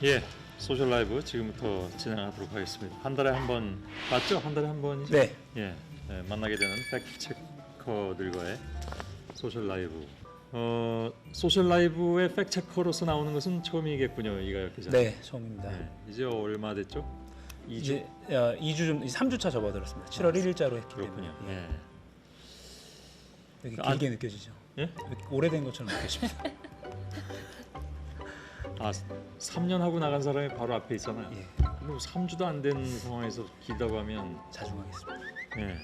예, 소셜 라이브 지금부터 진행하도록 하겠습니다. 한 달에 한 번 맞죠? 한 달에 한 번이죠? 네. 예, 만나게 되는 팩트체커들과의 소셜 라이브. 소셜 라이브의 팩트체커로서 나오는 것은 처음이겠군요, 이가혁 기자. 네, 처음입니다. 이제 얼마 됐죠? 2주? 이제 2주 좀 3주차 접어들었습니다. 7월 1일자로 했기 그렇군요. 때문에 예. 되게 길게 느껴지죠. 예? 오래된 것처럼 느껴집니다. 3년 하고 나간 사람이 바로 앞에 있잖아요. 예, 근데 3주도 안 된 상황에서 길다고 하면 자중하겠습니다. 예.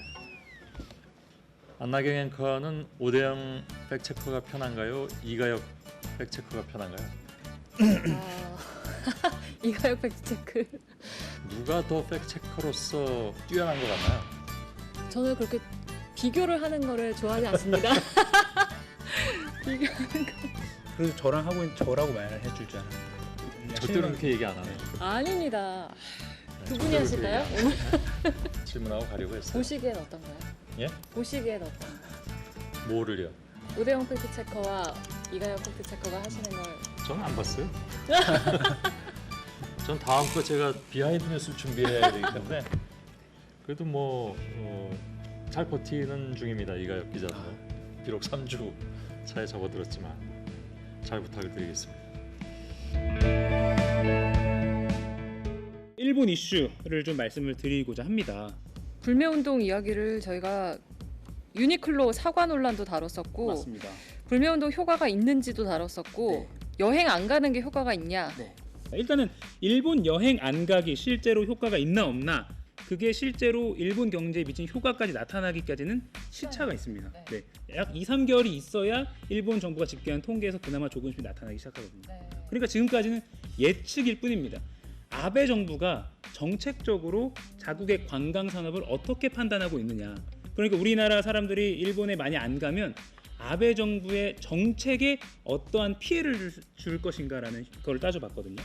안나경 앵커는 오대영 팩체커가 편한가요? 이가혁 팩체커가 편한가요? 이가혁 팩트체크. 누가 더 팩체커로서 뛰어난 것 같나요? 저는 그렇게 비교를 하는 거를 좋아하지 않습니다. 비교하는 거. 그래서 저랑 하고 있는 저라고 말을 해줄 줄 알았는데 절대로 그렇게 얘기 안 하네요. 아닙니다. 두 네, 분이 절대로 하실까요? 그렇게 얘기 안 해요. 질문하고 가려고 했어요. 보시기엔 어떤가요? 예? 보시기엔 어떤가요? 뭐를요? 오대영 팩트체커와 이가혁 팩트체커가 하시는 걸 저는 안 봤어요. 전 다음 거 제가 비하인드 뉴스를 준비해야 되기 때문에 그래도 잘 버티는 중입니다. 이가혁 기자도 비록 3주 차에 접어들었지만 잘 부탁을 드리겠습니다. 일본 이슈를 좀 말씀을 드리고자 합니다. 불매운동 이야기를 저희가 유니클로 사과 논란도 다뤘었고 맞습니다. 불매운동 효과가 있는지도 다뤘었고 네. 여행 안 가는 게 효과가 있냐. 네. 일단은 일본 여행 안 가기 실제로 효과가 있나 없나 그게 실제로 일본 경제에 미친 효과까지 나타나기까지는 시차가 있습니다. 네. 네. 약 2, 3개월이 있어야 일본 정부가 집계한 통계에서 그나마 조금씩 나타나기 시작하거든요. 그러니까 지금까지는 예측일 뿐입니다. 아베 정부가 정책적으로 자국의 관광 산업을 어떻게 판단하고 있느냐. 그러니까 우리나라 사람들이 일본에 많이 안 가면 아베 정부의 정책에 어떠한 피해를 줄 것인가라는 걸 따져봤거든요.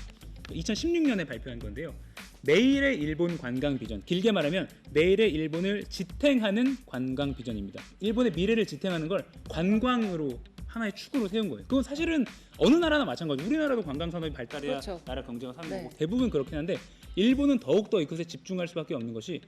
2016년에 발표한 건데요. 내일의 일본 관광 비전, 길게 말하면 내일의 일본을 지탱하는 관광 비전입니다. 일본의 미래를 지탱하는 걸 관광으로 하나의 축으로 세운 거예요. 그건 사실은 어느 나라나 마찬가지고 우리나라도 관광 산업이 발달해야 그렇죠. 나라 경제가 사는 네. 거고 대부분 그렇긴 한데 일본은 더욱더 이것에 집중할 수밖에 없는 것이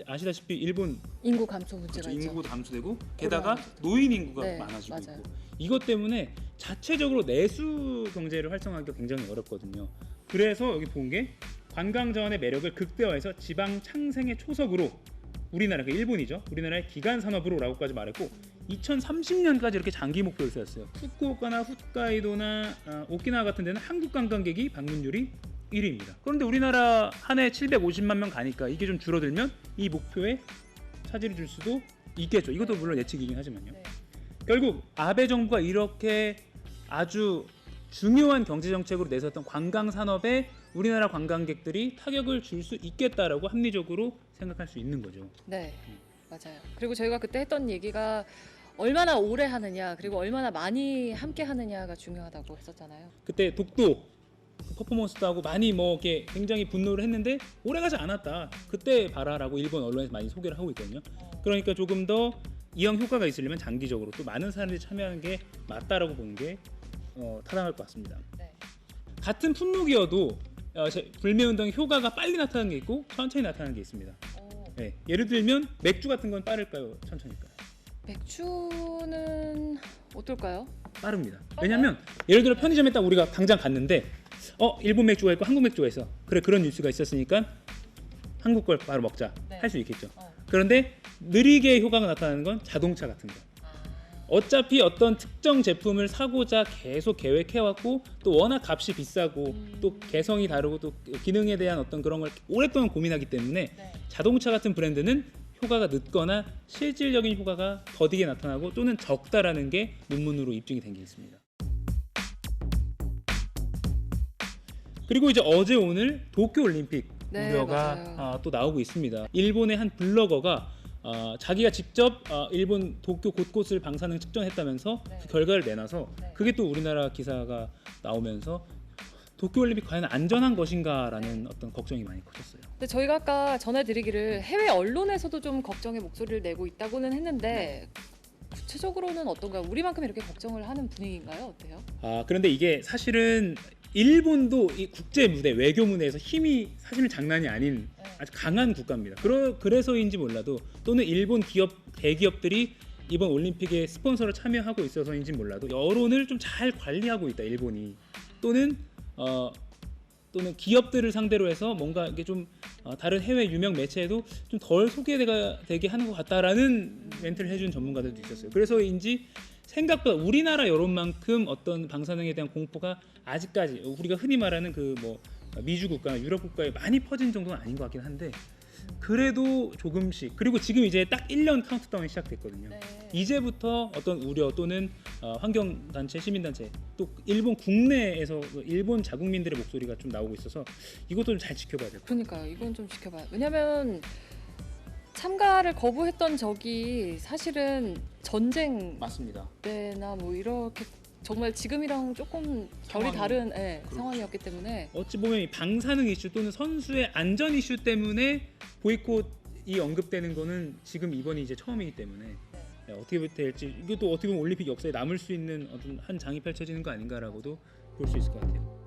아시다시피 일본 인구 감소 문제가 있죠. 인구가 감소되고 게다가 노인 인구가 네, 많아지고 맞아요. 있고 이것 때문에 자체적으로 내수 경제를 활성화하기가 굉장히 어렵거든요. 그래서 여기 본 게 관광 자원의 매력을 극대화해서 지방 창생의 초석으로 우리나라, 그 일본이죠. 우리나라의 기간 산업으로라고까지 말했고 2030년까지 이렇게 장기 목표를 세웠어요. 후쿠오카나 홋카이도나 오키나와 같은 데는 한국 관광객이 방문율이 1위입니다. 그런데 우리나라 한 해 750만 명 가니까 이게 좀 줄어들면 이 목표에 차질을 줄 수도 있겠죠. 이것도 물론 예측이긴 하지만요. 네. 결국 아베 정부가 이렇게 아주 중요한 경제 정책으로 내세웠던 관광 산업에 우리나라 관광객들이 타격을 줄 수 있겠다라고 합리적으로 생각할 수 있는 거죠. 네, 맞아요. 그리고 저희가 그때 했던 얘기가 얼마나 오래 하느냐 그리고 얼마나 많이 함께 하느냐가 중요하다고 했었잖아요. 그때 독도 퍼포먼스도 하고 많이 이렇게 굉장히 분노를 했는데 오래가지 않았다. 그때 봐라라고 일본 언론에서 많이 소개를 하고 있거든요. 그러니까 조금 더 이형 효과가 있으려면 장기적으로 또 많은 사람들이 참여하는 게 맞다라고 보는 게 타당할 것 같습니다. 네. 같은 품목이어도 불매운동 효과가 빨리 나타나는 게 있고 천천히 나타나는 게 있습니다. 네, 예를 들면 맥주 같은 건 빠를까요? 천천일까요? 맥주는 어떨까요? 빠릅니다. 왜냐하면 예를 들어 편의점에 딱 우리가 당장 갔는데 일본 맥주가 있고 한국 맥주가 있어. 그래 그런 뉴스가 있었으니까 한국 걸 바로 먹자 네. 할 수 있겠죠. 그런데 느리게 효과가 나타나는 건 자동차 같은 거. 어차피 어떤 특정 제품을 사고자 계속 계획해왔고 또 워낙 값이 비싸고 또 개성이 다르고 또 기능에 대한 어떤 그런 걸 오랫동안 고민하기 때문에 네. 자동차 같은 브랜드는 효과가 늦거나 실질적인 효과가 더디게 나타나고 또는 적다라는 게 논문으로 입증이 된 게 있습니다. 그리고 이제 어제 오늘 도쿄올림픽 네, 우려가 맞아요. 또 나오고 있습니다. 일본의 한 블로거가 자기가 직접 일본 도쿄 곳곳을 방사능 측정했다면서 네. 그 결과를 내놔서 네. 그게 또 우리나라 기사가 나오면서 도쿄올림픽 과연 안전한 것인가라는 어떤 걱정이 많이 커졌어요. 근데 저희가 아까 전해드리기를 해외 언론에서도 좀 걱정의 목소리를 내고 있다고는 했는데 구체적으로는 어떤가요? 우리만큼 이렇게 걱정을 하는 분위기인가요? 어때요? 그런데 이게 사실은 일본도 이 국제 무대 외교 무대에서 힘이 사실 장난이 아닌 아주 강한 국가입니다. 그래서인지 몰라도 또는 일본 기업 대기업들이 이번 올림픽에 스폰서로 참여하고 있어서인지 몰라도 여론을 좀 잘 관리하고 있다 일본이 또는 기업들을 상대로 해서 뭔가 이게 좀 다른 해외 유명 매체에도 좀 덜 소개되게 하는 것 같다라는 멘트를 해준 전문가들도 있었어요. 그래서인지 생각보다 우리나라 여론만큼 어떤 방사능에 대한 공포가 아직까지 우리가 흔히 말하는 그 뭐 미주 국가나 유럽 국가에 많이 퍼진 정도는 아닌 것 같긴 한데 그래도 조금씩 그리고 지금 이제 딱 1년 카운트다운이 시작됐거든요. 네. 이제부터 어떤 우려 또는 환경단체, 시민단체 또 일본 국내에서 일본 자국민들의 목소리가 좀 나오고 있어서 이것도 좀 잘 지켜봐야 될 것 같아요. 그러니까요. 이건 좀 지켜봐요. 왜냐면 참가를 거부했던 적이 사실은 전쟁 맞습니다. 때나 뭐 이렇게 정말 지금이랑 조금 결이 상황이- 다른 그렇죠. 상황이었기 때문에 어찌 보면 이 방사능 이슈 또는 선수의 안전 이슈 때문에 보이콧이 언급되는 거는 지금 이번이 이제 처음이기 때문에 어떻게 될지 이것도 어떻게 보면 올림픽 역사에 남을 수 있는 어떤 한 장이 펼쳐지는 거 아닌가라고도 볼 수 있을 것 같아요.